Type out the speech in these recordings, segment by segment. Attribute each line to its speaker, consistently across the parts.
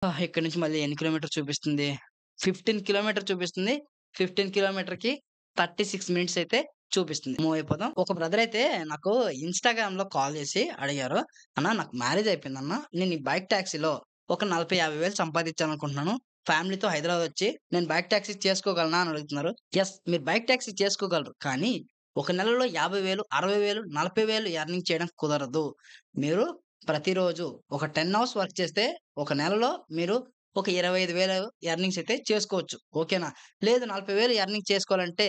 Speaker 1: ఇక్కడి నుంచి మళ్ళీ ఎన్ని కిలోమీటర్స్ చూపిస్తుంది? 15 కిలోమీటర్ చూపిస్తుంది. 15 కిలోమీటర్‌కి 36 మినిట్స్ అయితే చూపిస్తుంది. మూవ్ అయిపోదాం. ఒక బ్రదర్ అయితే నాకు ఇన్‌స్టాగ్రామ్‌లో కాల్ చేసి అడిగారు. "అన్న నాకు మ్యారేజ్ అయిపోయిందన్న. నేను ఈ బైక్ టాక్సీలో ఒక 40, 50 వేలు సంపాదించాలనుకుంటున్నాను. ఫ్యామిలీతో హైదరాబాద్ వచ్చి నేను బైక్ టాక్సీ చేసుకోగలనా?" అని అడుగుతున్నారు. యెస్, మీరు బైక్ టాక్సీ చేసుకోగలరు. కానీ ఒక నెలలో 50,000, 60,000, 40,000 ఎర్నింగ్ చేయడం కుదరదు. మీరు ప్రతిరోజు ఒక 10 అవర్స్ వర్క్ చేస్తే ఒక నెలలో మీరు ఒక 25,000 ఎర్నింగ్స్ అయితే చేసుకోవచ్చు. ఓకేనా? లేదు 40,000 ఎర్నింగ్ చేసుకోవాలంటే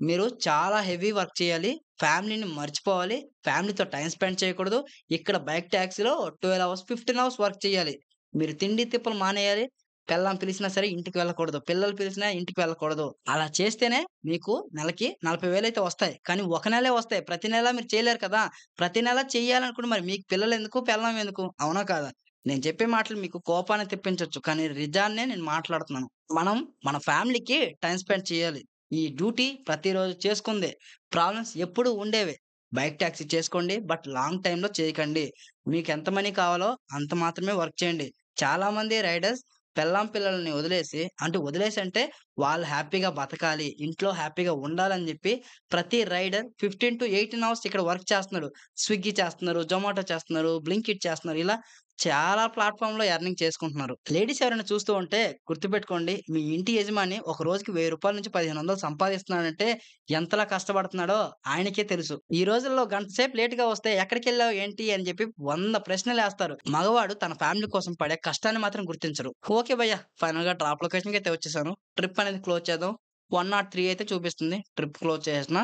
Speaker 1: మీరు చాలా హెవీ వర్క్ చేయాలి. ఫ్యామిలీని మర్చిపోవాలి. ఫ్యామిలీతో టైమ్ స్పెండ్ చేయకూడదు. ఇక్కడ బైక్ టాక్సీలో 12 అవర్స్, 15 అవర్స్ వర్క్ చేయాలి. మీరు తిండి తిప్పలు మానేయాలి. పెళ్ళాం పిలిచినా సరే ఇంటికి వెళ్ళకూడదు. పిల్లలు పిలిచినా ఇంటికి వెళ్ళకూడదు. అలా చేస్తేనే మీకు నెలకి 40,000 అయితే వస్తాయి. కానీ ఒక నెలే వస్తాయి. ప్రతి నెల మీరు చేయలేరు కదా! ప్రతి నెల చేయాలనుకుంటే మరి మీకు పిల్లలెందుకు? పెళ్ళాం ఎందుకు? అవునా కాదా? నేను చెప్పే మాటలు మీకు కోపాన్ని తెప్పించొచ్చు. కానీ నిజాన్నే నేను మాట్లాడుతున్నాను. మనం మన ఫ్యామిలీకి టైమ్ స్పెండ్ చేయాలి. ఈ డ్యూటీ ప్రతిరోజు చేసుకుందే. ప్రాబ్లమ్స్ ఎప్పుడూ ఉండేవే. బైక్ టాక్సీ చేసుకోండి. బట్ లాంగ్ టైమ్‌లో చేయకండి. మీకెంత మనీ కావాలో అంత మాత్రమే వర్క్ చేయండి. చాలామంది రైడర్స్ పెళ్ళాం, పిల్లల్ని వదిలేసి అంటే వదిలేసంటే వాళ్ళు హ్యాపీగా బతకాలి. ఇంట్లో హ్యాపీగా ఉండాలని జెప్పి ప్రతి రైడర్ 15-18 అవర్స్ ఇక్కడ వర్క్ చేస్తున్నాడు. స్విగ్గీ చేస్తున్నారు, జొమాటో చేస్తున్నారు, బ్లింకిట్ చేస్తున్నారు. ఇలా చాలా ప్లాట్‌ఫార్మ్‌లో ఎర్నింగ్ చేసుకుంటున్నారు. లేడీస్ ఎవరైనా చూస్తూ ఉంటే గుర్తుపెట్టుకోండి. మీ ఇంటి యజమాని ఒక రోజుకి రూ. 1000 నుంచి 1500 సంపాదిస్తున్నాడంటే ఎంతలా కష్టపడుతున్నాడో ఆయనకే తెలుసు. ఈ రోజుల్లో గంట సేపు లేట్‌గా వస్తే ఎక్కడికెళ్ళావు ఏంటి అని జెప్పి 100 ప్రశ్నలేస్తారు. మగవాడు తన ఫ్యామిలీ కోసం పడే కష్టాన్ని మాత్రం గుర్తించరు. ఓకే భయ్యా! ఫైనల్‌గా డ్రాప్ లొకేషన్‌కైతే వచ్చేసాను. ట్రిప్ అనేది క్లోజ్ చేద్దాం. 103 అయితే చూపిస్తుంది. ట్రిప్ క్లోజ్ చేసేసిన.